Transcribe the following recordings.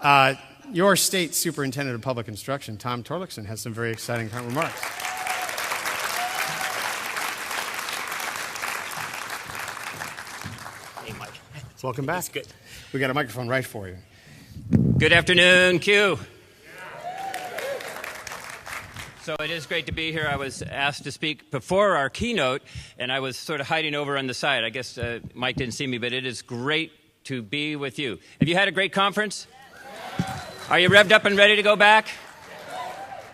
Your state superintendent of public instruction, Tom Torlakson, has some very exciting remarks. Hey, Mike. Welcome back. That's good. We got a microphone right for you. Good afternoon, Q. So it is great to be here. I was asked to speak before our keynote, and I was sort of hiding over on the side. I guess Mike didn't see me, but it is great to be with you. Have you had a great conference? Are you revved up and ready to go back?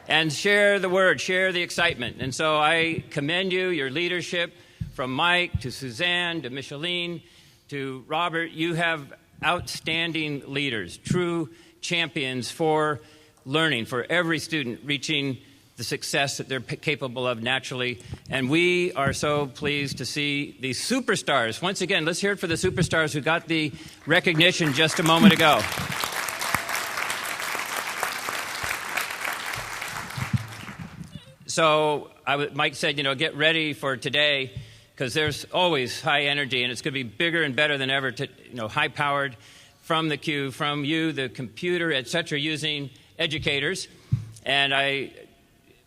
And share the word, share the excitement. And so I commend you, your leadership, from Mike to Suzanne to Micheline to Robert. You have outstanding leaders, true champions for learning, for every student reaching the success that they're capable of naturally. And we are so pleased to see these superstars. Once again, let's hear it for the superstars who got the recognition just a moment ago. So Mike said, get ready for today, because there's always high energy, and it's going to be bigger and better than ever, high-powered from the Q, from you, the computer, et cetera, using educators. And I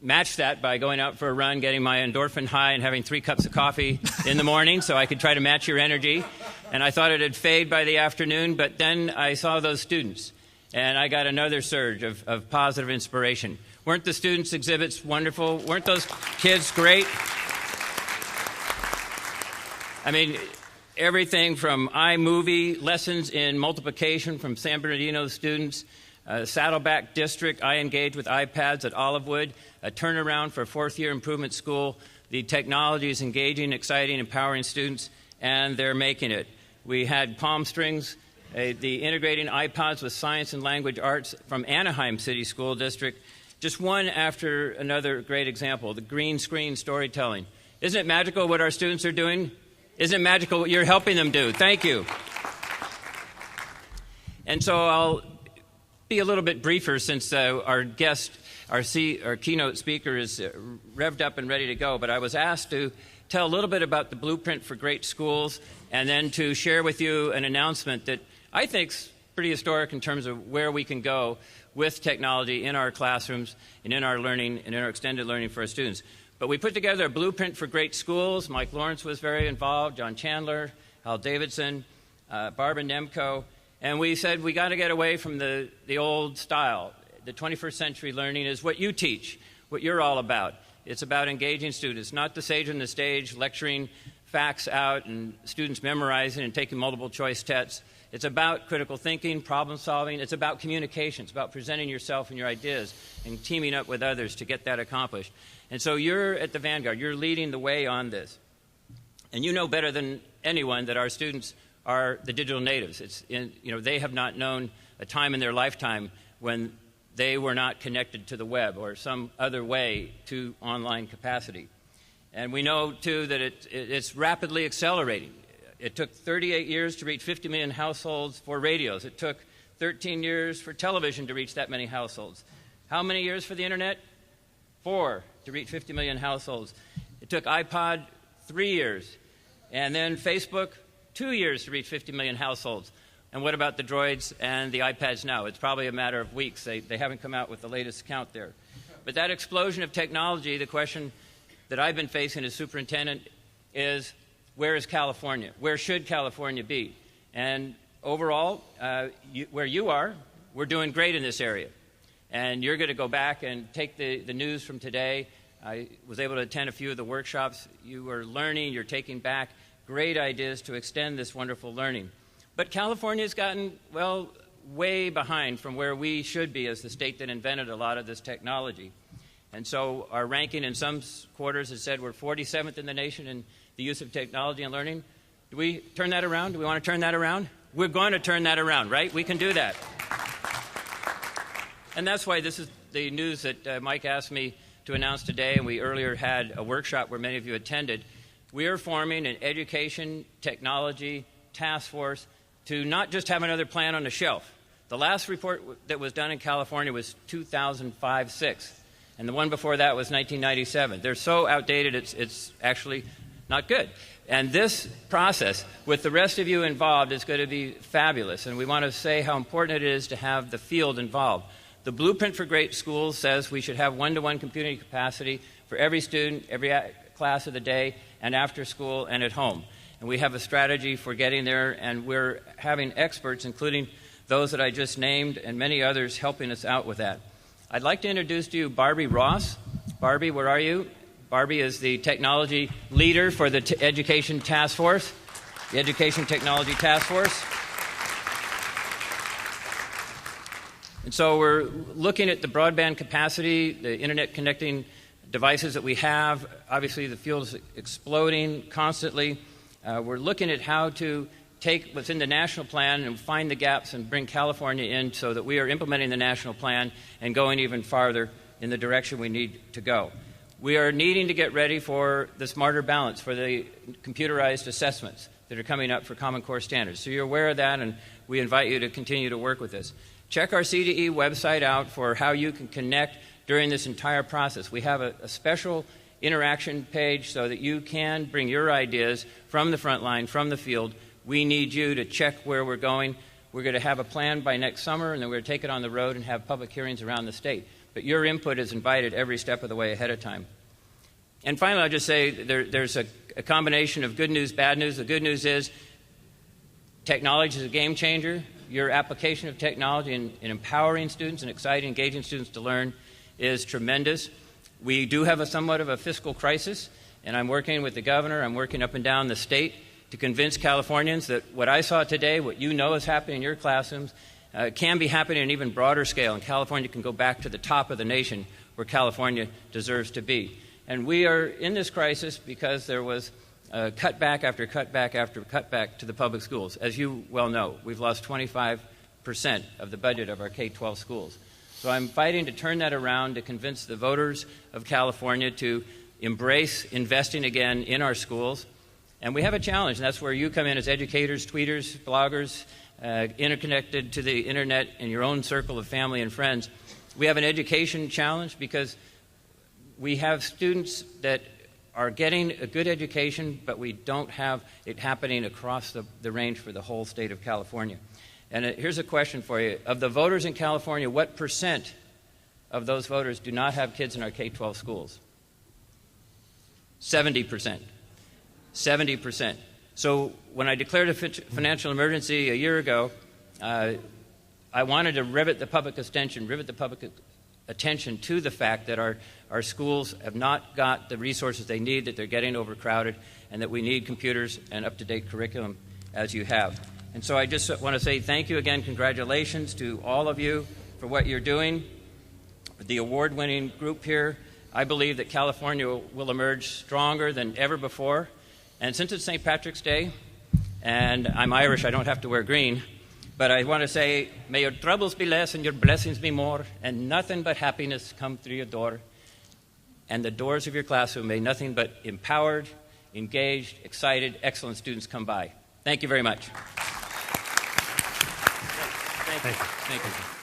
matched that by going out for a run, getting my endorphin high, and having 3 cups of coffee in the morning so I could try to match your energy. And I thought it'd fade by the afternoon, but then I saw those students, and I got another surge of positive inspiration. Weren't the students' exhibits wonderful? Weren't those kids great? I mean, everything from iMovie, lessons in multiplication from San Bernardino students, Saddleback District, I engaged with iPads at Olivewood, a turnaround for a 4th-year improvement school. The technology is engaging, exciting, empowering students, and they're making it. We had Palm Springs, the integrating iPods with science and language arts from Anaheim City School District. Just one after another great example, the green screen storytelling. Isn't it magical what our students are doing? Isn't it magical what you're helping them do? Thank you. And so I'll be a little bit briefer since our guest, our keynote speaker is revved up and ready to go, but I was asked to tell a little bit about the blueprint for great schools and then to share with you an announcement that I think is pretty historic in terms of where we can go with technology in our classrooms and in our learning and in our extended learning for our students. But we put together a blueprint for great schools. Mike Lawrence was very involved, John Chandler, Hal Davidson, Barbara Nemko, and we said we got to get away from the old style. The 21st century learning is what you teach, what you're all about. It's about engaging students, not the sage on the stage lecturing facts out and students memorizing and taking multiple choice tests. It's about critical thinking, problem solving. It's about communication. It's about presenting yourself and your ideas and teaming up with others to get that accomplished. And so you're at the vanguard. You're leading the way on this. And you know better than anyone that our students are the digital natives. They have not known a time in their lifetime when they were not connected to the web or some other way to online capacity. And we know, too, that it's rapidly accelerating. It took 38 years to reach 50 million households for radios. It took 13 years for television to reach that many households. How many years for the internet? 4 to reach 50 million households. It took iPod 3 years. And then Facebook, 2 years to reach 50 million households. And what about the droids and the iPads now? It's probably a matter of weeks. They haven't come out with the latest count there. But that explosion of technology, the question that I've been facing as superintendent is, where is California? Where should California be? And overall, where you are, we're doing great in this area. And you're going to go back and take the news from today. I was able to attend a few of the workshops. You are learning, you're taking back great ideas to extend this wonderful learning. But California's gotten, way behind from where we should be as the state that invented a lot of this technology. And so our ranking in some quarters has said we're 47th in the nation in the use of technology and learning. Do we turn that around? Do we want to turn that around? We're going to turn that around, right? We can do that. And that's why this is the news that Mike asked me to announce today, and we earlier had a workshop where many of you attended. We are forming an education technology task force to not just have another plan on the shelf. The last report that was done in California was 2005-06, and the one before that was 1997. They're so outdated, it's actually not good. And this process, with the rest of you involved, is going to be fabulous. And we want to say how important it is to have the field involved. The Blueprint for Great Schools says we should have one-to-one computing capacity for every student, every class of the day, and after school and at home. And we have a strategy for getting there, and we're having experts, including those that I just named and many others, helping us out with that. I'd like to introduce to you Barbie Ross. Barbie, where are you? Barbie is the technology leader for the Education Task Force, the Education Technology Task Force. And so we're looking at the broadband capacity, the internet connecting devices that we have. Obviously, the field is exploding constantly. We're looking at how to take what's in the national plan and find the gaps and bring California in so that we are implementing the national plan and going even farther in the direction we need to go. We are needing to get ready for the smarter balance, for the computerized assessments that are coming up for Common Core standards. So you're aware of that, and we invite you to continue to work with this. Check our CDE website out for how you can connect during this entire process. We have a special interaction page so that you can bring your ideas from the front line, from the field. We need you to check where we're going. We're going to have a plan by next summer, and then we're going to take it on the road and have public hearings around the state. But your input is invited every step of the way ahead of time. And finally, I'll just say there's a combination of good news, bad news. The good news is technology is a game changer. Your application of technology in empowering students and exciting, engaging students to learn is tremendous. We do have somewhat of a fiscal crisis, and I'm working with the governor, I'm working up and down the state to convince Californians that what I saw today, what you know is happening in your classrooms, can be happening on an even broader scale, and California can go back to the top of the nation where California deserves to be. And we are in this crisis because there was cutback after cutback after cutback to the public schools. As you well know, we've lost 25% of the budget of our K-12 schools. So I'm fighting to turn that around to convince the voters of California to embrace investing again in our schools. And we have a challenge, and that's where you come in as educators, tweeters, bloggers, interconnected to the internet in your own circle of family and friends. We have an education challenge because we have students that are getting a good education, but we don't have it happening across the range for the whole state of California. And here's a question for you. Of the voters in California, what percent of those voters do not have kids in our K-12 schools? 70%. 70%. So when I declared a financial emergency a year ago, I wanted to rivet the public attention to the fact that our schools have not got the resources they need, that they're getting overcrowded, and that we need computers and up-to-date curriculum as you have. And so I just want to say thank you again, congratulations to all of you for what you're doing. The award-winning group here, I believe that California will emerge stronger than ever before. And since it's St. Patrick's Day, and I'm Irish, I don't have to wear green, but I want to say, may your troubles be less and your blessings be more, and nothing but happiness come through your door. And the doors of your classroom may nothing but empowered, engaged, excited, excellent students come by. Thank you very much. Thank you. Thank you.